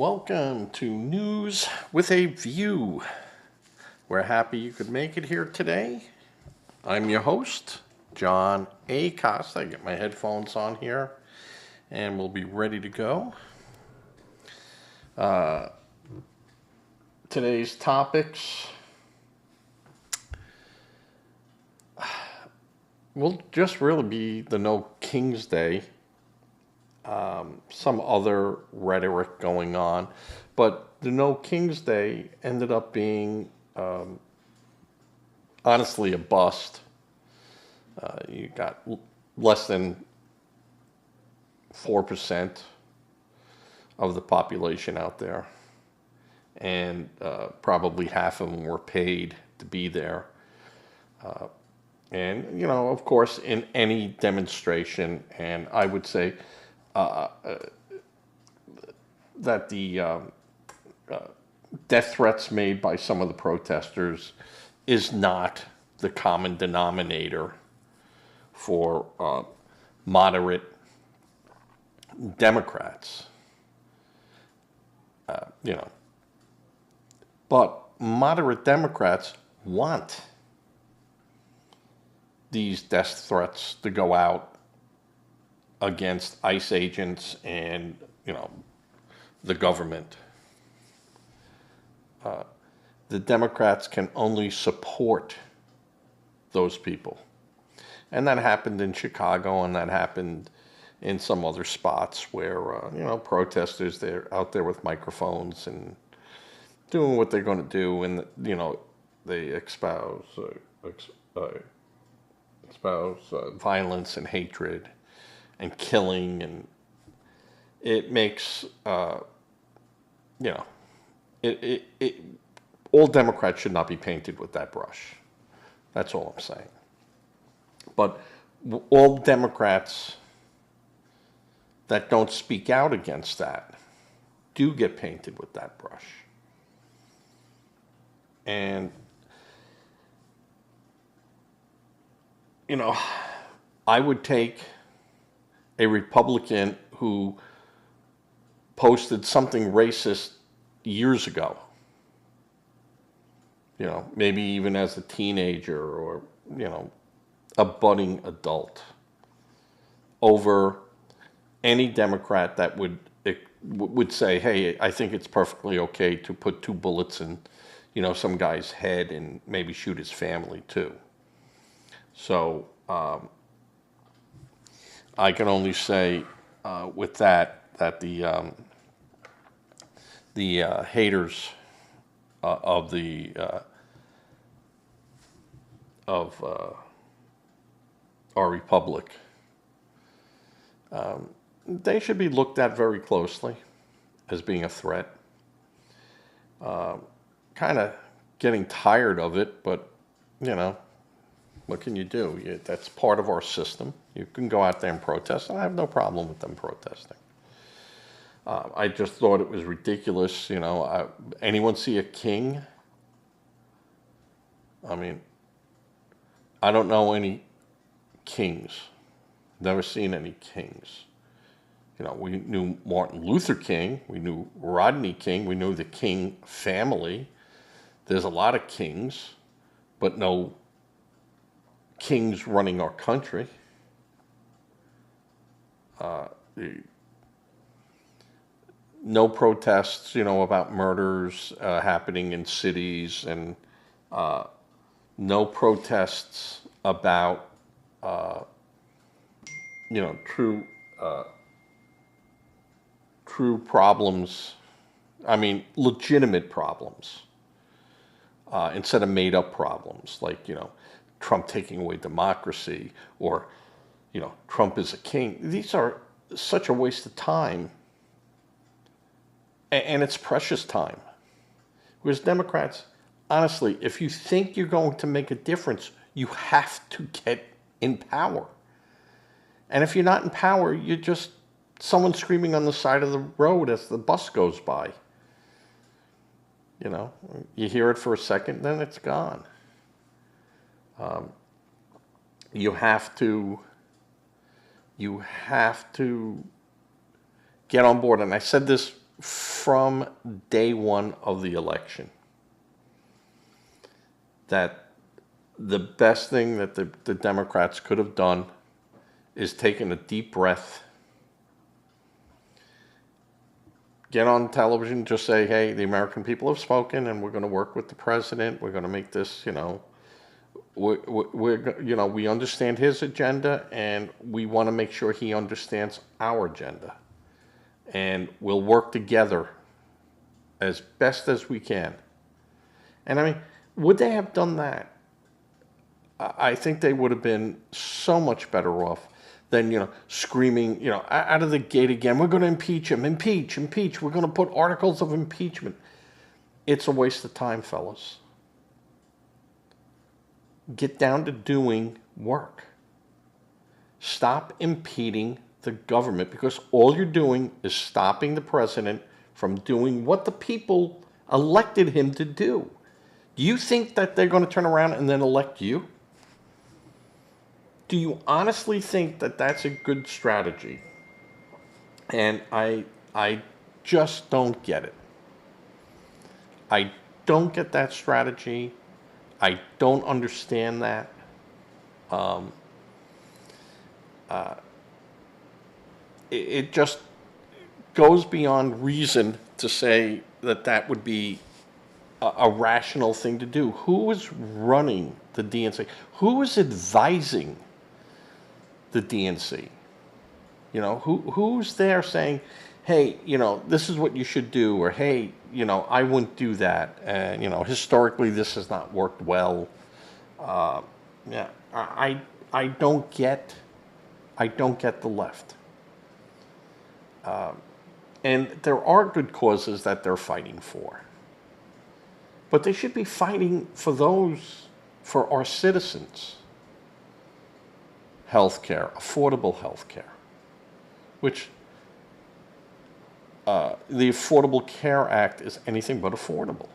Welcome to News with a View. We're happy you could make it here today. I'm your host, John A. Costa. I get my headphones on here and we'll be ready to go. Today's topics will just really be the No King's Day. Some other rhetoric going on, but the No King's Day ended up being honestly a bust. You got less than 4% of the population out there, and probably half of them were paid to be there. And, of course, in any demonstration, and I would say that the death threats made by some of the protesters is not the common denominator for moderate Democrats. But moderate Democrats want these death threats to go out against ICE agents and, the government. The Democrats can only support those people. And that happened in Chicago, and that happened in some other spots where, protesters, they're out there with microphones and doing what they're going to do, and, they espouse violence and hatred and killing, and it makes, all Democrats should not be painted with that brush. That's all I'm saying. But all Democrats that don't speak out against that do get painted with that brush. And, I would take a Republican who posted something racist years ago, maybe even as a teenager or, a budding adult, over any Democrat that would say, hey, I think it's perfectly okay to put 2 bullets in, some guy's head and maybe shoot his family too. So I can only say with that the haters of our republic, they should be looked at very closely as being a threat. Kind of getting tired of it, but what can you do? That's part of our system. You can go out there and protest, and I have no problem with them protesting. I just thought it was ridiculous. Anyone see a king? I mean, I don't know any kings. Never seen any kings. We knew Martin Luther King. We knew Rodney King. We knew the King family. There's a lot of kings, but no kings running our country. No protests, about murders happening in cities, and no protests about, true problems. I mean, legitimate problems, instead of made-up problems, like, Trump taking away democracy, or, Trump is a king. These are such a waste of time. And it's precious time. Whereas Democrats, honestly, if you think you're going to make a difference, you have to get in power. And if you're not in power, you're just someone screaming on the side of the road as the bus goes by. You hear it for a second, then it's gone. You have to get on board. And I said this from day one of the election that the best thing that the Democrats could have done is taken a deep breath, get on television, just say, hey, the American people have spoken and we're going to work with the president. We're going to make this, we understand his agenda and we want to make sure he understands our agenda. And we'll work together as best as we can. And I mean, would they have done that? I think they would have been so much better off than, screaming, out of the gate again, we're going to impeach him, impeach, we're going to put articles of impeachment. It's a waste of time, fellas. Get down to doing work. Stop impeding the government, because all you're doing is stopping the president from doing what the people elected him to do. Do you think that they're going to turn around and then elect you? Do you honestly think that that's a good strategy? And I just don't get it. I don't get that strategy. I don't understand that. It just goes beyond reason to say that that would be a rational thing to do. Who is running the DNC? Who is advising the DNC? Who's there saying, hey, this is what you should do, or hey, I wouldn't do that, and historically this has not worked well. I don't get the left. And there are good causes that they're fighting for. But they should be fighting for our citizens. Healthcare, affordable healthcare, which the Affordable Care Act is anything but affordable.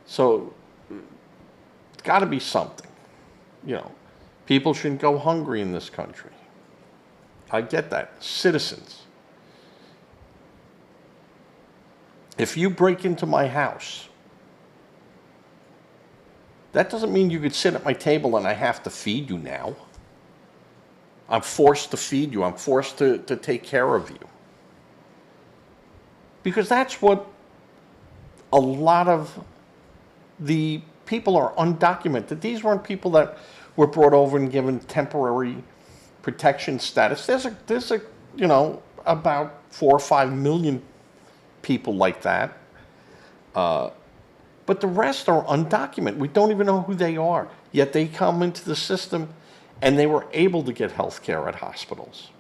So it's got to be something. People shouldn't go hungry in this country. I get that. Citizens. If you break into my house, that doesn't mean you could sit at my table and I have to feed you now. I'm forced to feed you. I'm forced to take care of you. Because that's what a lot of the people are undocumented. These weren't people that were brought over and given temporary protection status. There's about 4 or 5 million people like that. But the rest are undocumented. We don't even know who they are. Yet they come into the system and they were able to get health care at hospitals.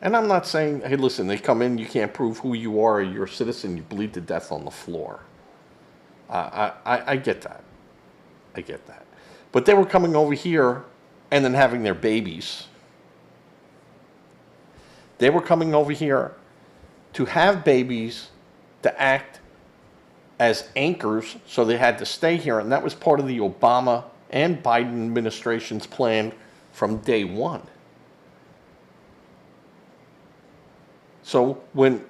And I'm not saying, hey, listen, they come in, you can't prove who you are, you're a citizen, you bleed to death on the floor. I get that. I get that. But they were coming over here and then having their babies. They were coming over here to have babies, to act as anchors, so they had to stay here. And that was part of the Obama and Biden administration's plan from day one. So when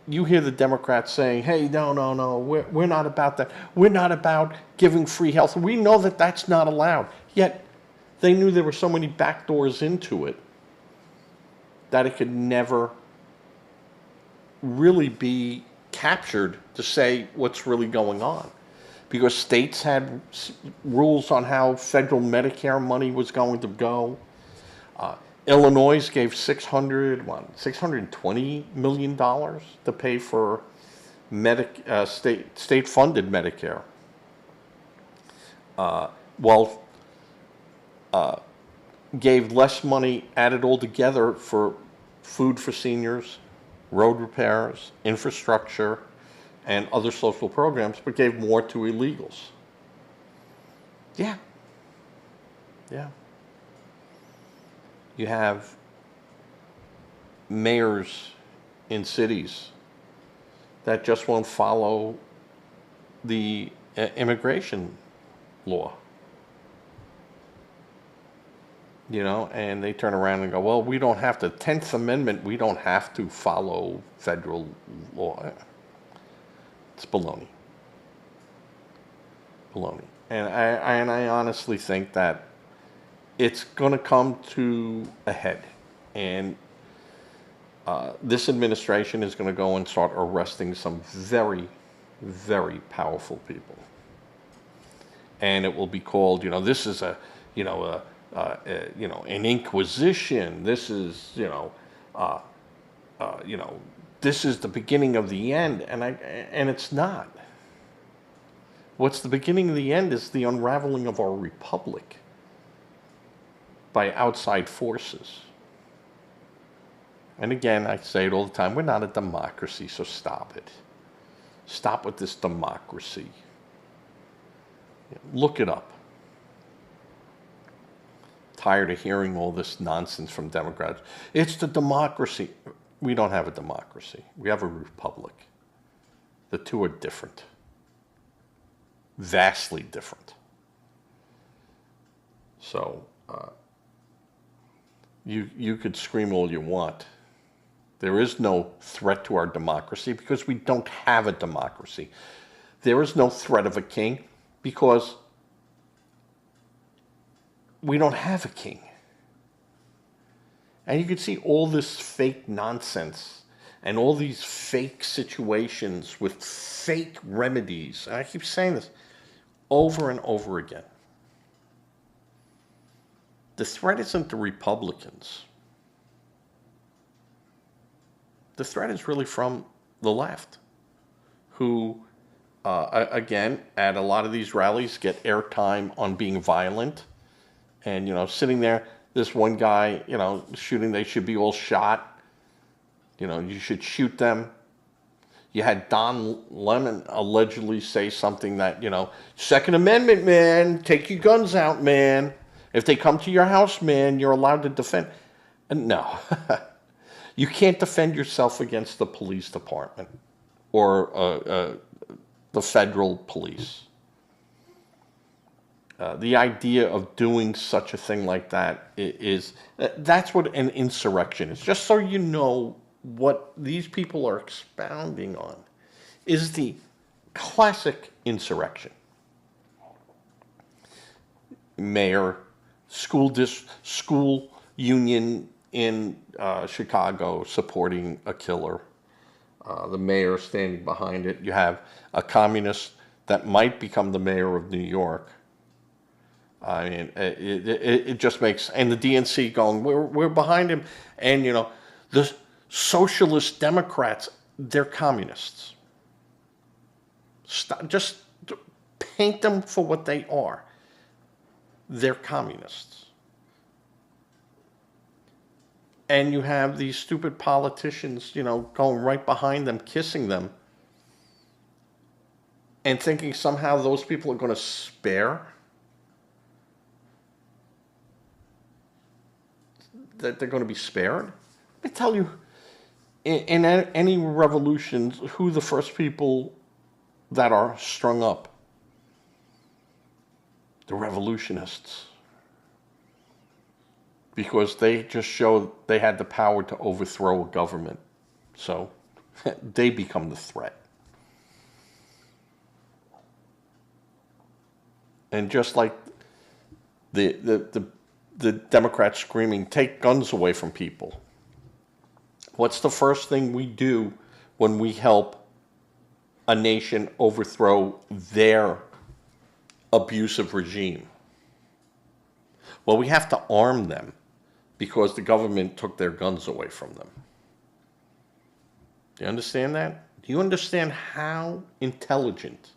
you hear the Democrats saying, hey, no, we're not about that. We're not about giving free health. We know that that's not allowed. Yet they knew there were so many backdoors into it that it could never really be captured to say what's really going on. Because states had rules on how federal Medicare money was going to go. Illinois gave $620 million to pay for state-funded Medicare. Gave less money added all together for food for seniors, road repairs, infrastructure, and other social programs, but gave more to illegals. Yeah. You have mayors in cities that just won't follow the immigration law. and they turn around and go, well, we don't have to, 10th Amendment, we don't have to follow federal law. It's baloney. Baloney. And I honestly think that it's going to come to a head. And this administration is going to go and start arresting some very, very powerful people. And it will be called, this is an inquisition. This is, this is the beginning of the end. And it's not. What's the beginning of the end is the unraveling of our republic by outside forces. And again, I say it all the time, we're not a democracy, so stop it. Stop with this democracy. Look it up. Tired of hearing all this nonsense from Democrats. It's the democracy. We don't have a democracy. We have a republic. The two are different. Vastly different. So, you could scream all you want. There is no threat to our democracy because we don't have a democracy. There is no threat of a king because we don't have a king. And you can see all this fake nonsense and all these fake situations with fake remedies. And I keep saying this over and over again. The threat isn't the Republicans. The threat is really from the left, who, again, at a lot of these rallies get airtime on being violent. And, sitting there, this one guy, shooting, they should be all shot. You should shoot them. You had Don Lemon allegedly say something that, Second Amendment, man, take your guns out, man. If they come to your house, man, you're allowed to defend. And no, you can't defend yourself against the police department or the federal police. The idea of doing such a thing like that that's what an insurrection is. Just so you know what these people are expounding on is the classic insurrection. Mayor, school union in Chicago supporting a killer. The mayor standing behind it. You have a communist that might become the mayor of New York. I mean, it just makes, and the DNC going, we're behind him. And, the socialist Democrats, they're communists. Just paint them for what they are. They're communists. And you have these stupid politicians, going right behind them, kissing them, and thinking somehow those people are going to spare. That they're going to be spared. Let me tell you, in any revolutions, who the first people that are strung up? The revolutionists. Because they just showed they had the power to overthrow a government. So they become the threat. And just like the Democrats screaming, take guns away from people. What's the first thing we do when we help a nation overthrow their abusive regime? Well, we have to arm them because the government took their guns away from them. Do you understand that? Do you understand how intelligent,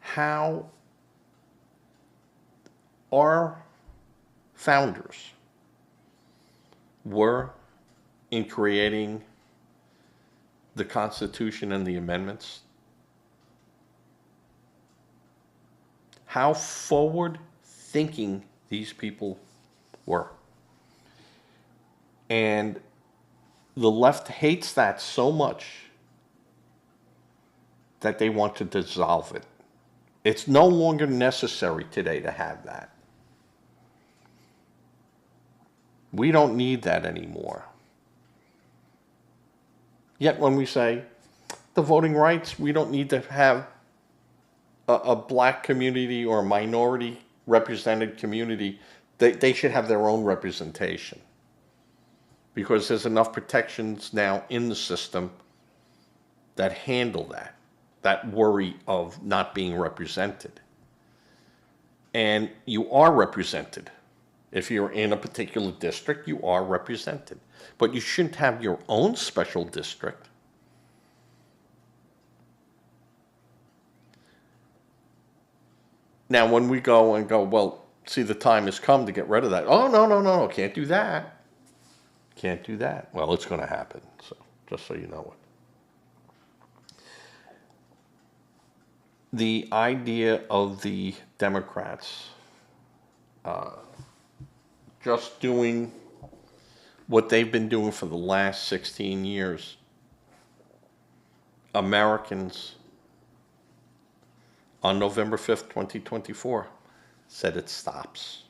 how our founders were in creating the Constitution and the amendments? How forward-thinking these people were. And the left hates that so much that they want to dissolve it. It's no longer necessary today to have that. We don't need that anymore. Yet when we say the voting rights, we don't need to have a black community or a minority represented community. They should have their own representation, because there's enough protections now in the system that handle that worry of not being represented. And you are represented. If you're in a particular district, you are represented. But you shouldn't have your own special district. Now, when we go, well, see, the time has come to get rid of that. Oh, no, can't do that. Can't do that. Well, it's going to happen, so just so you know it. The idea of the Democrats just doing what they've been doing for the last 16 years, Americans on November 5th, 2024, said it stops.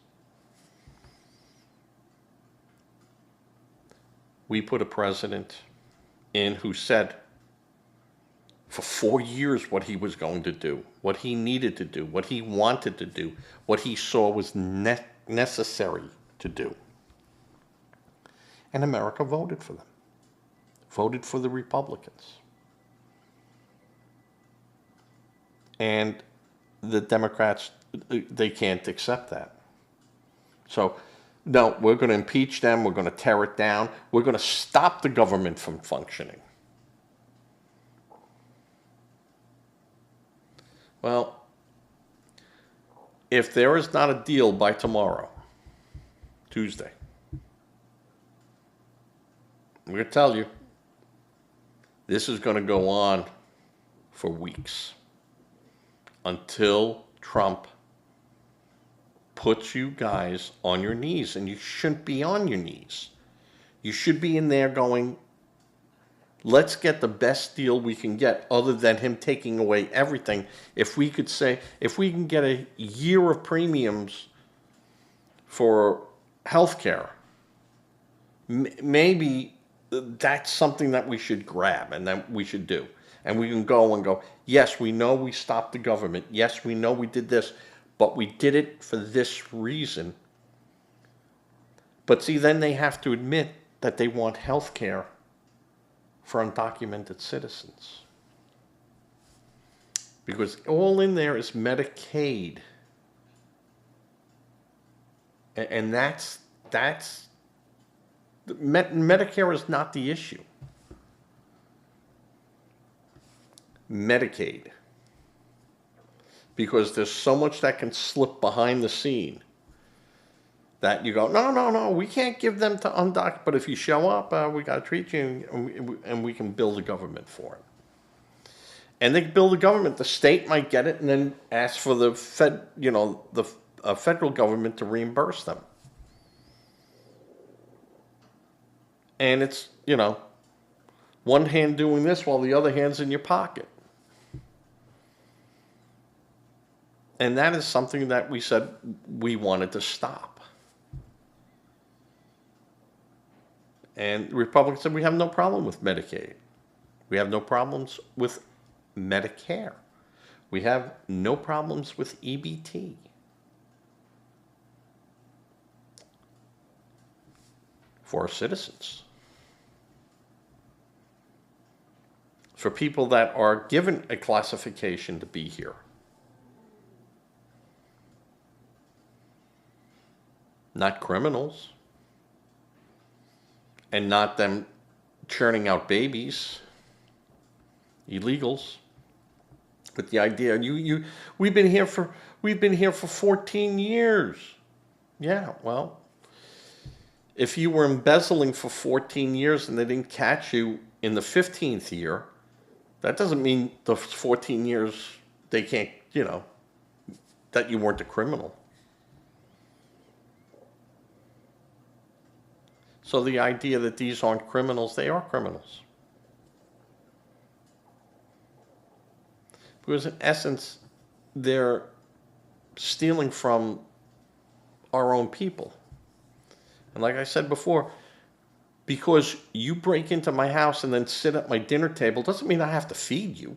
We put a president in who said for 4 years what he was going to do, what he needed to do, what he wanted to do, what he saw was necessary to do. And America voted for them, voted for the Republicans. And the Democrats, they can't accept that. So, no, we're going to impeach them, we're going to tear it down, we're going to stop the government from functioning. Well, if there is not a deal by tomorrow, Tuesday, I'm going to tell you, this is going to go on for weeks until Trump puts you guys on your knees. And you shouldn't be on your knees. You should be in there going, let's get the best deal we can get, other than him taking away everything. If we could say, if we can get a year of premiums for health care, maybe that's something that we should grab and that we should do. And we can go and go, yes, we know we stopped the government. Yes, we know we did this, but we did it for this reason. But see, then they have to admit that they want health care for undocumented citizens. Because all in there is Medicaid. And Medicare is not the issue. Medicaid. Because there's so much that can slip behind the scene that you go, no, we can't give them to undocumented, but if you show up, we got to treat you, and we can build a government for it. And they build a government. The state might get it and then ask for the federal government to reimburse them. And it's, one hand doing this while the other hand's in your pocket. And that is something that we said we wanted to stop. And the Republicans said we have no problem with Medicaid. We have no problems with Medicare. We have no problems with EBT. For our citizens. For people that are given a classification to be here. Not criminals. And not them churning out babies. Illegals. But the idea, we've been here for 14 years. Yeah, well, if you were embezzling for 14 years and they didn't catch you in the 15th year, that doesn't mean the 14 years they can't, that you weren't a criminal. So the idea that these aren't criminals, they are criminals. Because in essence, they're stealing from our own people. And like I said before, because you break into my house and then sit at my dinner table doesn't mean I have to feed you.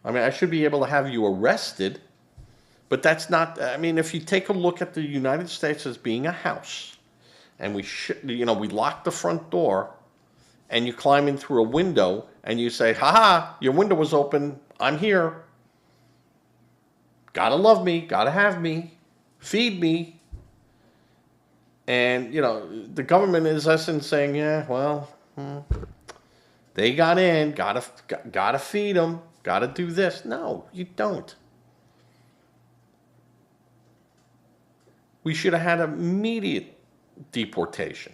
I mean, I should be able to have you arrested, but that's not, I mean, if you take a look at the United States as being a house, and we lock the front door, and you climb in through a window, and you say, ha, your window was open, I'm here. Gotta love me, gotta have me, feed me. And, the government is essence saying, yeah, well, they got in, gotta feed them, gotta do this. No, you don't. We should have had immediate deportation.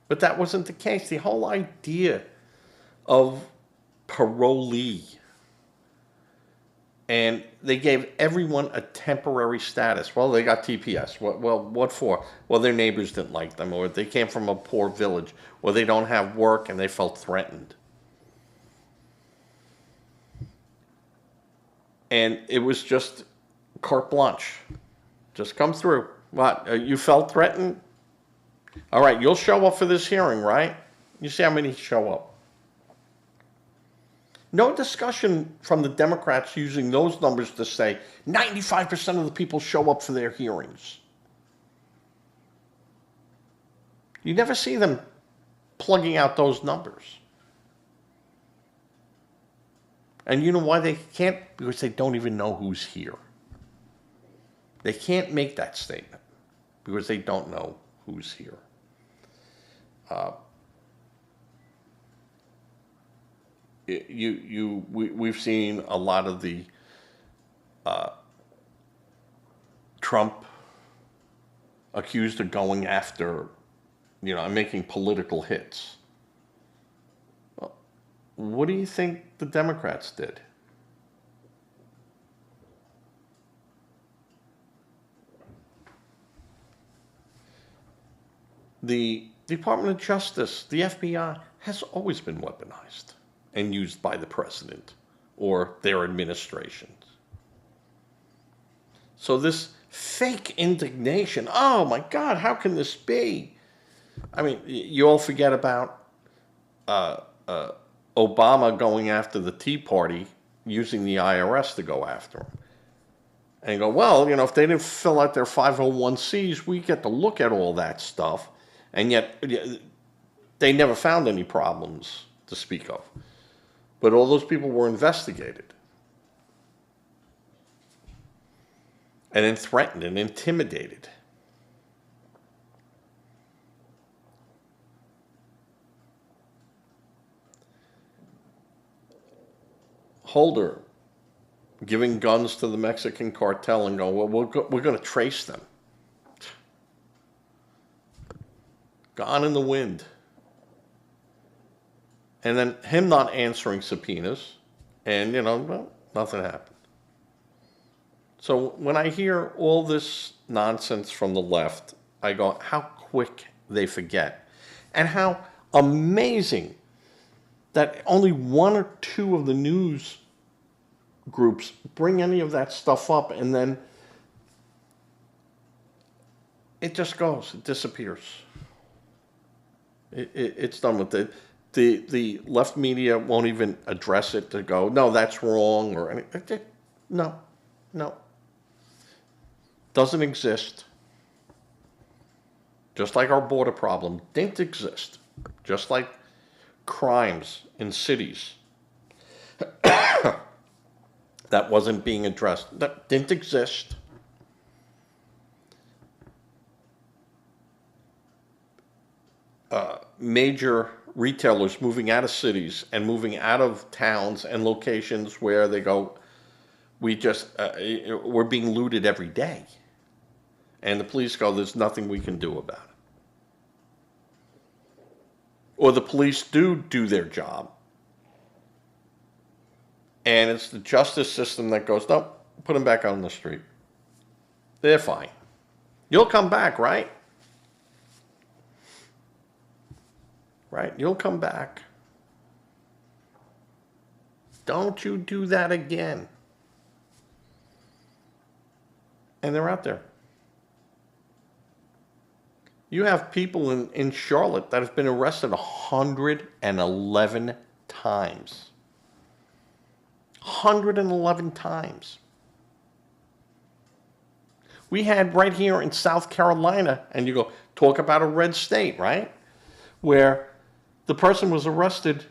But that wasn't the case. The whole idea of parolee, and they gave everyone a temporary status. Well, they got TPS. What for? Well, their neighbors didn't like them, or they came from a poor village, or they don't have work and they felt threatened. And it was just carte blanche. Just come through. What? You felt threatened? All right, you'll show up for this hearing, right? You see how many show up. No discussion from the Democrats using those numbers to say 95% of the people show up for their hearings. You never see them plugging out those numbers. And you know why they can't? Because they don't even know who's here. They can't make that statement because they don't know who's here. We've seen a lot of the Trump accused of going after, and making political hits. Well, what do you think the Democrats did? The Department of Justice, the FBI, has always been weaponized and used by the president or their administrations. So this fake indignation, oh my God, how can this be? I mean, you all forget about Obama going after the Tea Party, using the IRS to go after him. And you go, well, if they didn't fill out their 501Cs, we get to look at all that stuff. And yet, they never found any problems to speak of. But all those people were investigated. And then threatened and intimidated. Holder giving guns to the Mexican cartel and going, well, we're going to trace them. Gone in the wind. And then him not answering subpoenas, and, nothing happened. So when I hear all this nonsense from the left, I go, how quick they forget. And how amazing that only one or two of the news groups bring any of that stuff up, and then it just goes, it disappears. It's done with it. The left media won't even address it to go, no, that's wrong, or anything. No. Doesn't exist. Just like our border problem didn't exist. Just like crimes in cities that wasn't being addressed, that didn't exist. Major retailers moving out of cities and moving out of towns and locations where they go, we're being looted every day. And the police go, there's nothing we can do about it. Or the police do their job. And it's the justice system that goes, no, put them back on the street. They're fine. You'll come back, right? Right? You'll come back. Don't you do that again. And they're out there. You have people in Charlotte that have been arrested 111 times. 111 times. We had right here in South Carolina, and you go, talk about a red state, right? Where the person was arrested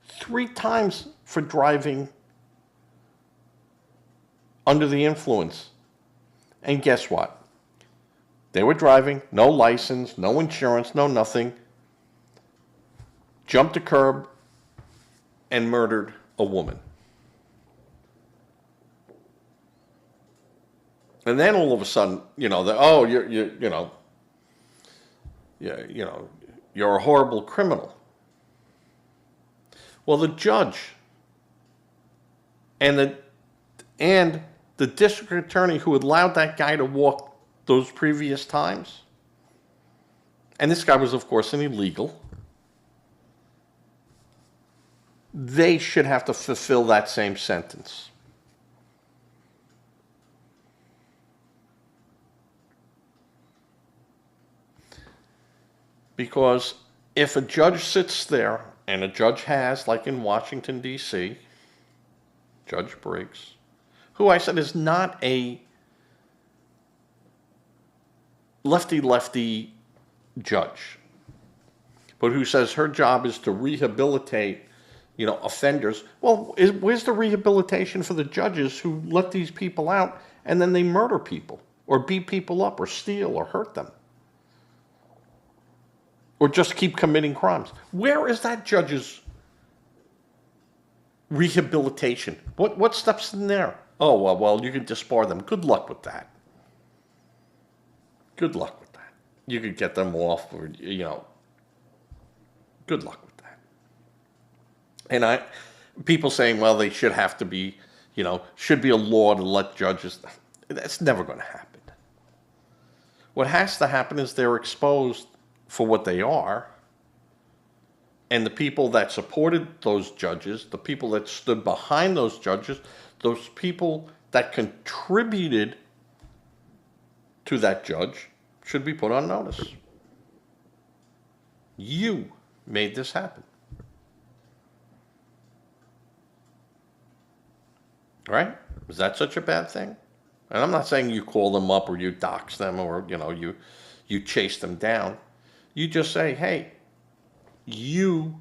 3 times for driving under the influence. And guess what? They were driving, no license, no insurance, no nothing, jumped a curb and murdered a woman. And then all of a sudden, you know, you're a horrible criminal. Well, the judge and the district attorney who allowed that guy to walk those previous times, and this guy was, of course, an illegal, they should have to fulfill that same sentence. Because if a judge sits there, and a judge has, like in Washington, D.C., Judge Briggs, who I said is not a lefty judge, but who says her job is to rehabilitate, offenders. Well, where's the rehabilitation for the judges who let these people out and then they murder people or beat people up or steal or hurt them or just keep committing crimes? Where is that judge's rehabilitation? What steps in there? Oh, well, you can disbar them. Good luck with that. Good luck with that. You could get them off, or, good luck with that. And people saying, well, they should have to be, should be a law to let judges. That's never going to happen. What has to happen is they're exposed for what they are. And the people that supported those judges, the people that stood behind those judges, those people that contributed to that judge should be put on notice. You made this happen. Right? Is that such a bad thing? And I'm not saying you call them up or you dox them or, you chase them down. You just say, hey, you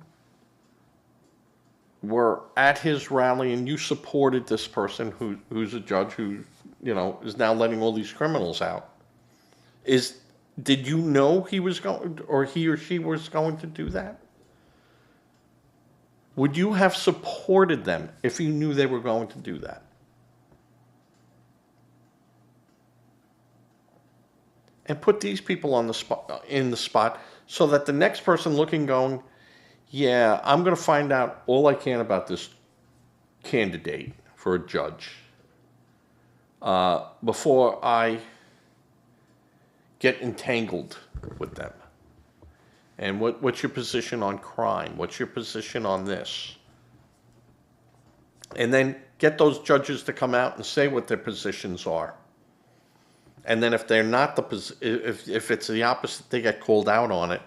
were at his rally and you supported this person who's a judge who, is now letting all these criminals out. Did you know he was going, or he or she was going to do that? Would you have supported them if you knew they were going to do that? And put these people on the spot, in the spot, so that the next person looking, going, yeah, I'm going to find out all I can about this candidate for a judge before I get entangled with them. And what's your position on crime? What's your position on this? And then get those judges to come out and say what their positions are. And then if they're not if it's the opposite, they get called out on it.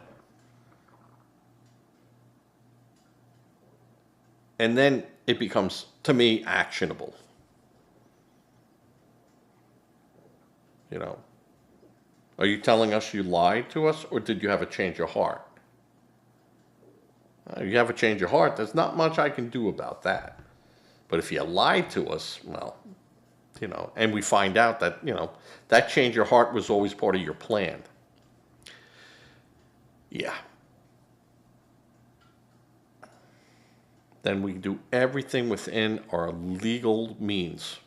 And then it becomes, to me, actionable. Are you telling us you lied to us, or did you have a change of heart? You have a change of heart, there's not much I can do about that. But if you lied to us, well, and we find out that, that change of heart was always part of your plan. Yeah. Then we do everything within our legal means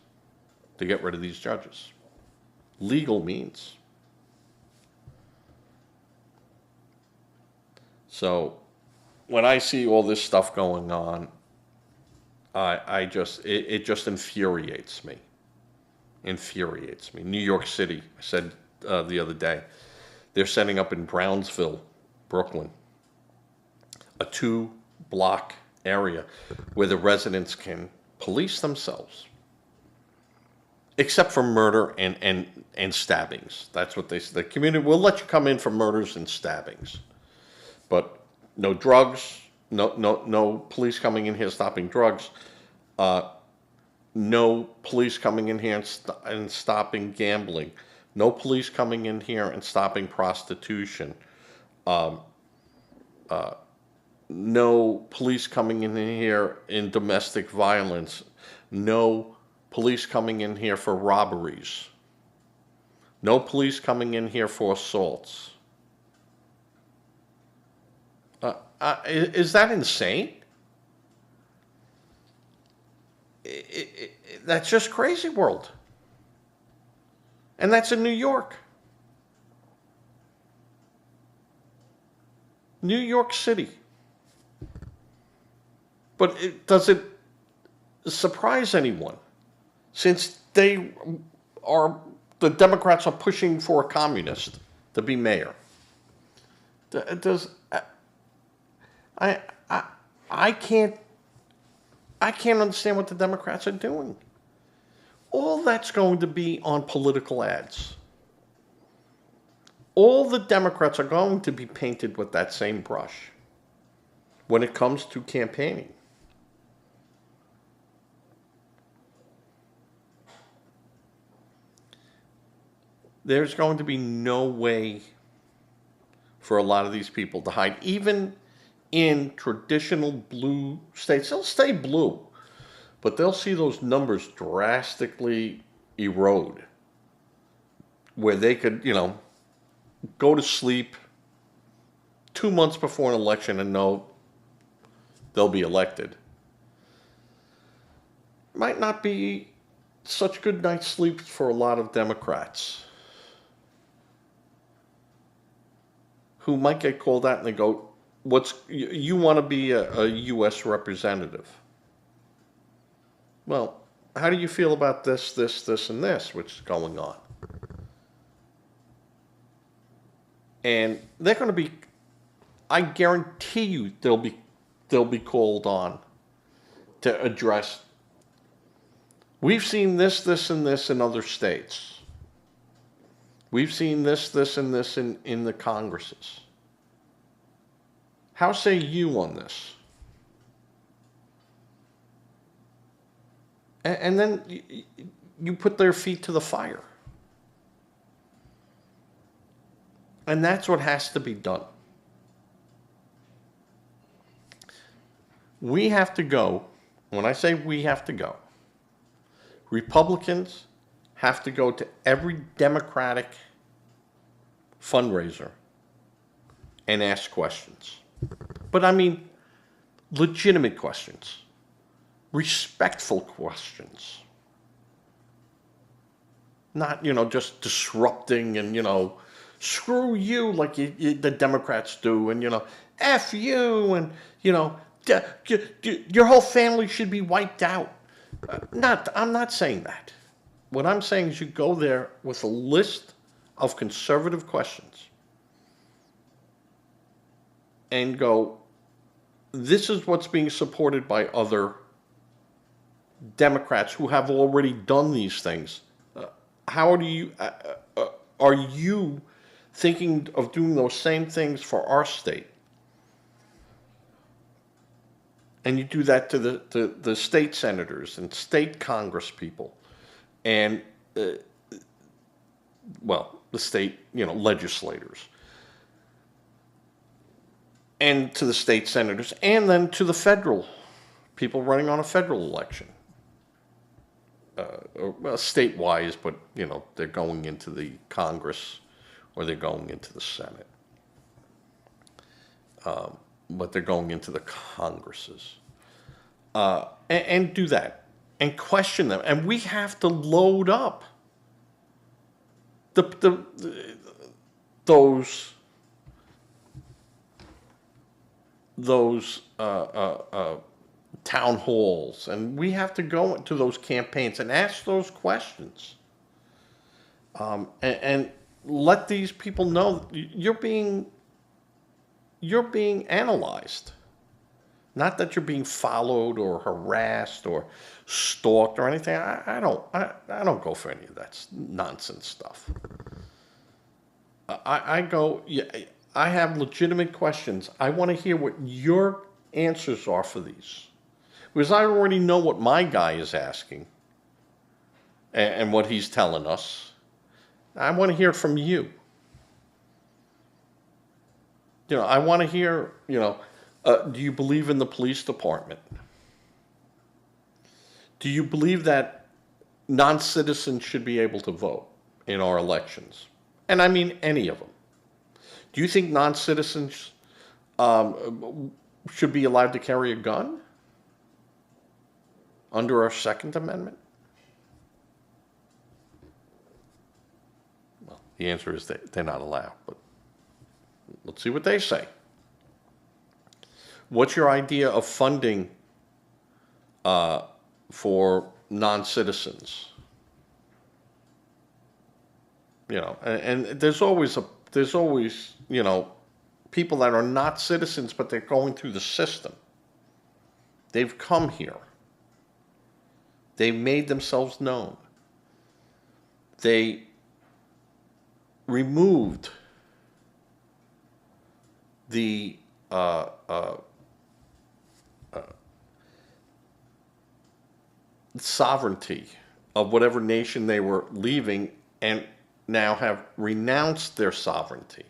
to get rid of these judges. Legal means. So when I see all this stuff going on, it just infuriates me. Infuriates me. New York City, I said the other day, they're setting up in Brownsville, Brooklyn, a 2-block area where the residents can police themselves. except for murder and stabbings. That's what they say. The community will let you come in for murders and stabbings, but no drugs, no police coming in here stopping drugs, no police coming in here and stopping gambling, no police coming in here and stopping prostitution, no police coming in here in domestic violence, no police coming in here for robberies, no police coming in here for assaults. Is that insane? That's just crazy world. And that's in New York. New York City. But does it surprise anyone? Since the Democrats are pushing for a communist to be mayor. I can't understand what the Democrats are doing. All that's going to be on political ads. All the Democrats are going to be painted with that same brush when it comes to campaigning. There's going to be no way for a lot of these people to hide. Even in traditional blue states, they'll stay blue, but they'll see those numbers drastically erode, where they could, go to sleep 2 months before an election and know they'll be elected. Might not be such good night's sleep for a lot of Democrats who might get called out and they go, you want to be a U.S. representative. Well, how do you feel about this, and this, which is going on? And they're going to be, I guarantee you, they'll be called on to address. We've seen this, and this in other states. We've seen this, and this in the Congresses. How say you on this? And then you put their feet to the fire. And that's what has to be done. We have to go. When I say we have to go, Republicans have to go to every Democratic fundraiser and ask questions. But I mean, legitimate questions, respectful questions. Not, just disrupting and, screw you like the Democrats do, and, F you, and, your whole family should be wiped out. I'm not saying that. What I'm saying is you go there with a list of conservative questions and go, this is what's being supported by other Democrats who have already done these things. How do you, are you thinking of doing those same things for our state? And you do that to the state senators and state Congress people and, the state, legislators. And to the state senators, and then to the federal people running on a federal election. State-wise, but, they're going into the Congress or they're going into the Senate. But they're going into the Congresses. And do that. And question them. And we have to load up those town halls, and we have to go into those campaigns and ask those questions, and let these people know you're being analyzed. Not that you're being followed or harassed or stalked or anything. I don't go for any of that nonsense stuff. I go, yeah, I have legitimate questions. I want to hear what your answers are for these. Because I already know what my guy is asking and what he's telling us. I want to hear from you. I want to hear, do you believe in the police department? Do you believe that non-citizens should be able to vote in our elections? And I mean any of them. Do you think non-citizens should be allowed to carry a gun under our Second Amendment? Well, the answer is they're not allowed, but let's see what they say. What's your idea of funding for non-citizens? And there's always people that are not citizens, but they're going through the system. They've come here. They've made themselves known. They removed the sovereignty of whatever nation they were leaving and now have renounced their sovereignty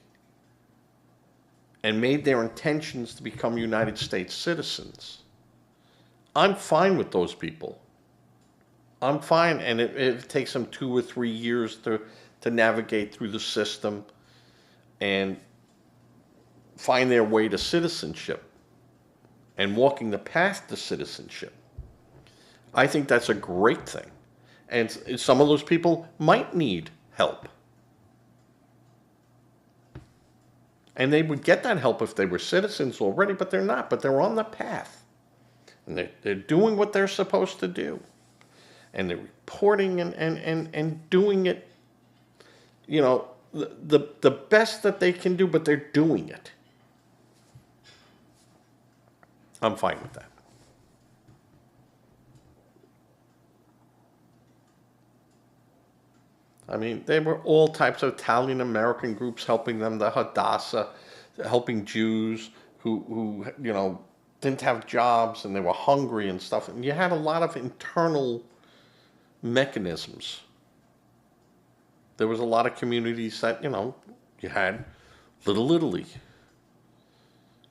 and made their intentions to become United States citizens. I'm fine with those people. I'm fine, and it takes them 2 or 3 years to navigate through the system and find their way to citizenship and walking the path to citizenship. I think that's a great thing. And some of those people might need help. And they would get that help if they were citizens already, but they're not. But they're on the path. And they're doing what they're supposed to do. And they're reporting and doing it, the best that they can do, but they're doing it. I'm fine with that. I mean, there were all types of Italian-American groups helping them, the Hadassah, helping Jews who didn't have jobs and they were hungry and stuff. And you had a lot of internal mechanisms. There was a lot of communities that, you had Little Italy.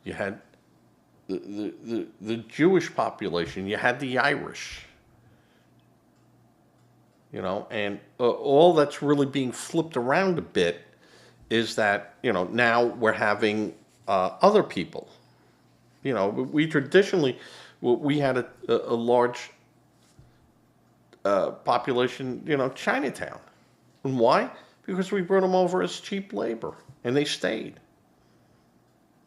You had the Jewish population. You had the Irish. And all that's really being flipped around a bit is that, now we're having other people. We traditionally, we had a large population, Chinatown. And why? Because we brought them over as cheap labor, and they stayed.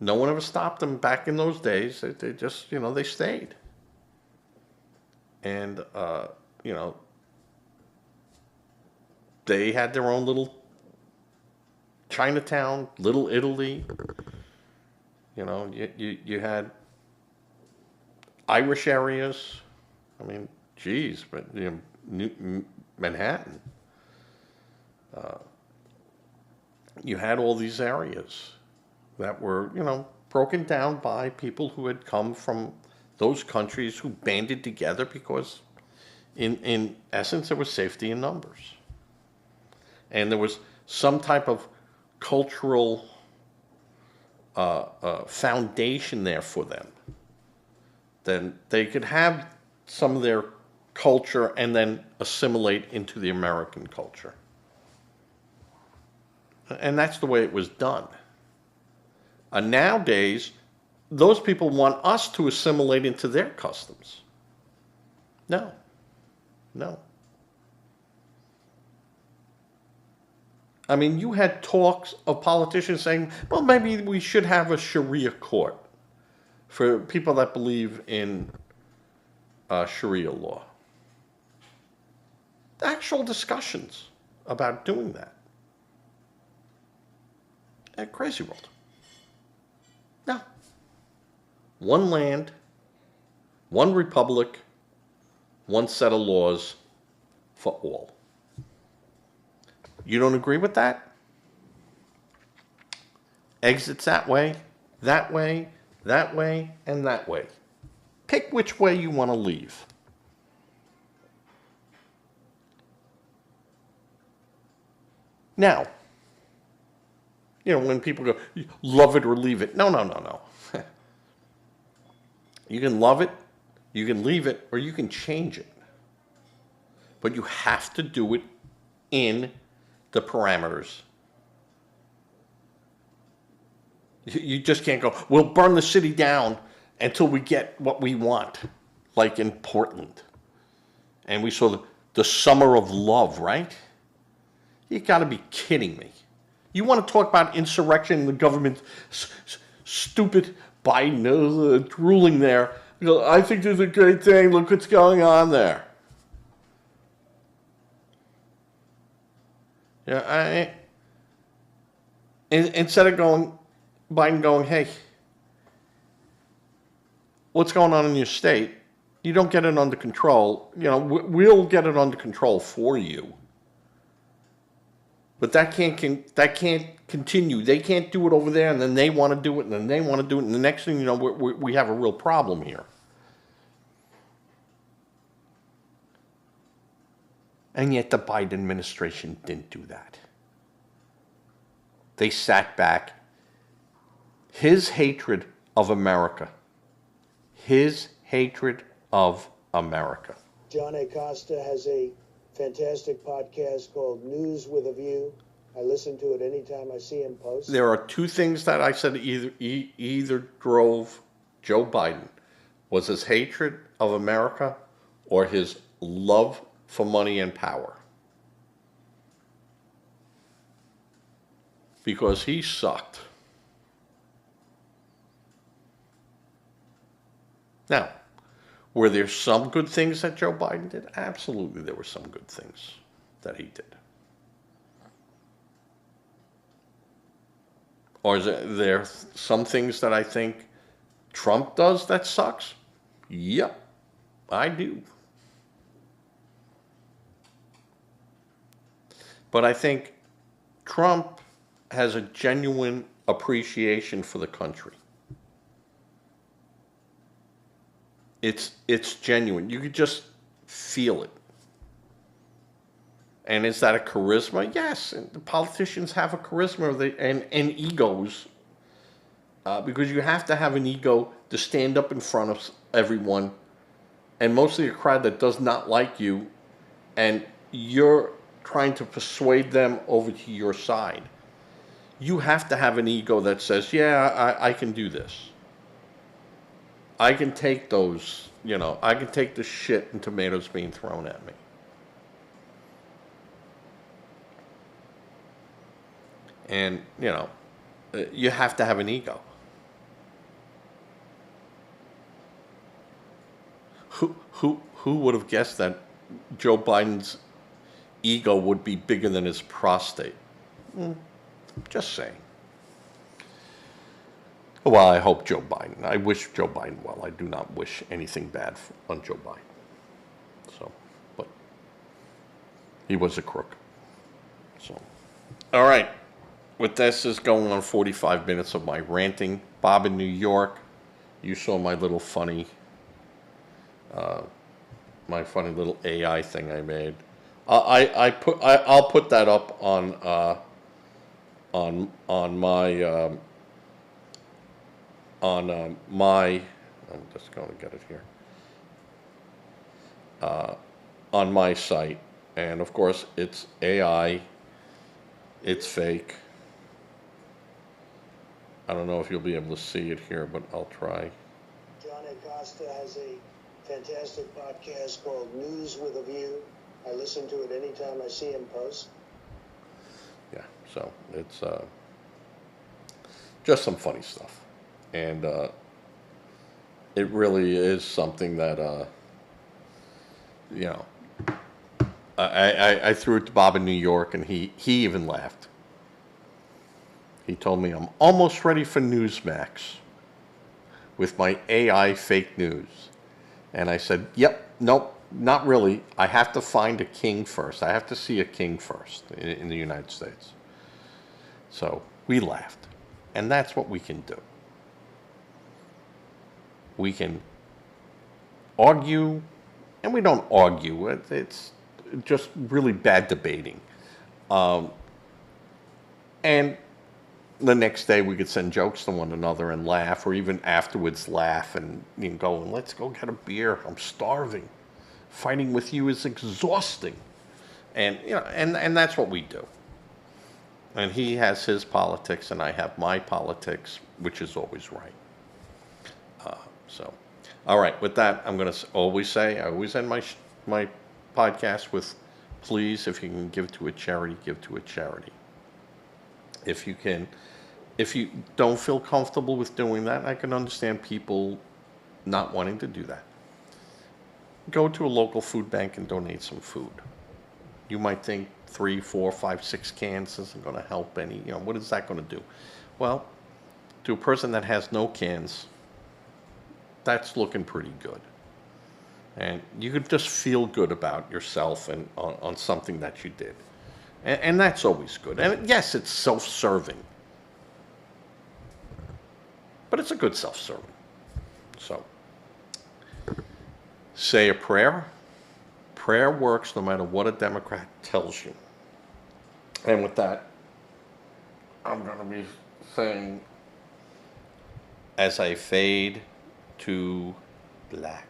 No one ever stopped them back in those days. They just, they stayed. And, they had their own little Chinatown, Little Italy. You had Irish areas. I mean, geez, but Manhattan. You had all these areas that were, broken down by people who had come from those countries who banded together because, in essence, there was safety in numbers. And there was some type of cultural foundation there for them. Then they could have some of their culture and then assimilate into the American culture. And that's the way it was done. Nowadays, those people want us to assimilate into their customs. No. I mean, you had talks of politicians saying, well, maybe we should have a Sharia court for people that believe in Sharia law. Actual discussions about doing that. At Crazy World. No. One land, One republic, one set of laws for all. You don't agree with that? Exits that way, that way, that way, and that way. Pick which way you want to leave. Now, when people go, love it or leave it. No, no, no, no. You can love it, you can leave it, or you can change it. But you have to do it in the parameters. You just can't go, we'll burn the city down until we get what we want, like in Portland. And we saw the summer of love, right? You got to be kidding me. You want to talk about insurrection and the government, stupid Biden ruling there. I think this is a great thing. Look what's going on there. Yeah, instead of Biden going, hey, what's going on in your state? You don't get it under control. We'll get it under control for you. But that can't continue. They can't do it over there, and then they want to do it, and then they want to do it, and the next thing you know, we have a real problem here. And yet the Biden administration didn't do that. They sat back. His hatred of America. His hatred of America. John Acosta has a fantastic podcast called News with a View. I listen to it anytime I see him post. There are two things that I said either drove Joe Biden. Was his hatred of America or his love for money and power. Because he sucked. Now, were there some good things that Joe Biden did? Absolutely, there were some good things that he did. Or is there some things that I think Trump does that sucks? Yep, I do. But I think Trump has a genuine appreciation for the country. It's genuine. You could just feel it. And is that a charisma? Yes. And the politicians have a charisma and egos. Because you have to have an ego to stand up in front of everyone. And mostly a crowd that does not like you. And you're trying to persuade them over to your side. You have to have an ego that says, yeah, I can do this. I can take those, I can take the shit and tomatoes being thrown at me. And, you have to have an ego. Who would have guessed that Joe Biden's ego would be bigger than his prostate? Just saying. Well, I hope Joe Biden. I wish Joe Biden well. I do not wish anything bad on Joe Biden. So, but he was a crook. So, all right. With this is going on 45 minutes of my ranting. Bob in New York, you saw my little funny, little AI thing I made. I'll put that up on my I'm just going to get it here on my site, and of course it's AI, it's fake. I don't know if you'll be able to see it here, but I'll try. John Acosta has a fantastic podcast called News with a View. I listen to it anytime I see him post. Yeah, so it's just some funny stuff. And it really is something that, I threw it to Bob in New York, and he even laughed. He told me, I'm almost ready for Newsmax with my AI fake news. And I said, yep, nope, not really. I have to find a king first. I have to see a king first in the United States. So we laughed. And that's what we can do. We can argue, and we don't argue. It's just really bad debating. And the next day we could send jokes to one another and laugh, or even afterwards laugh and go, let's go get a beer. I'm starving. Fighting with you is exhausting. And and that's what we do. And he has his politics, and I have my politics, which is always right. So, all right. With that, I'm going to always say, I always end my podcast with, please, if you can give to a charity, give to a charity. If you can, if you don't feel comfortable with doing that, I can understand people not wanting to do that. Go to a local food bank and donate some food. You might think 3, 4, 5, 6 cans isn't going to help any. What is that going to do? Well, to a person that has no cans, that's looking pretty good. And you could just feel good about yourself and on something that you did. And that's always good. And yes, it's self-serving. But it's a good self-serving. So, say a prayer. Prayer works no matter what a Democrat tells you. And with that, I'm going to be saying, as I fade to black.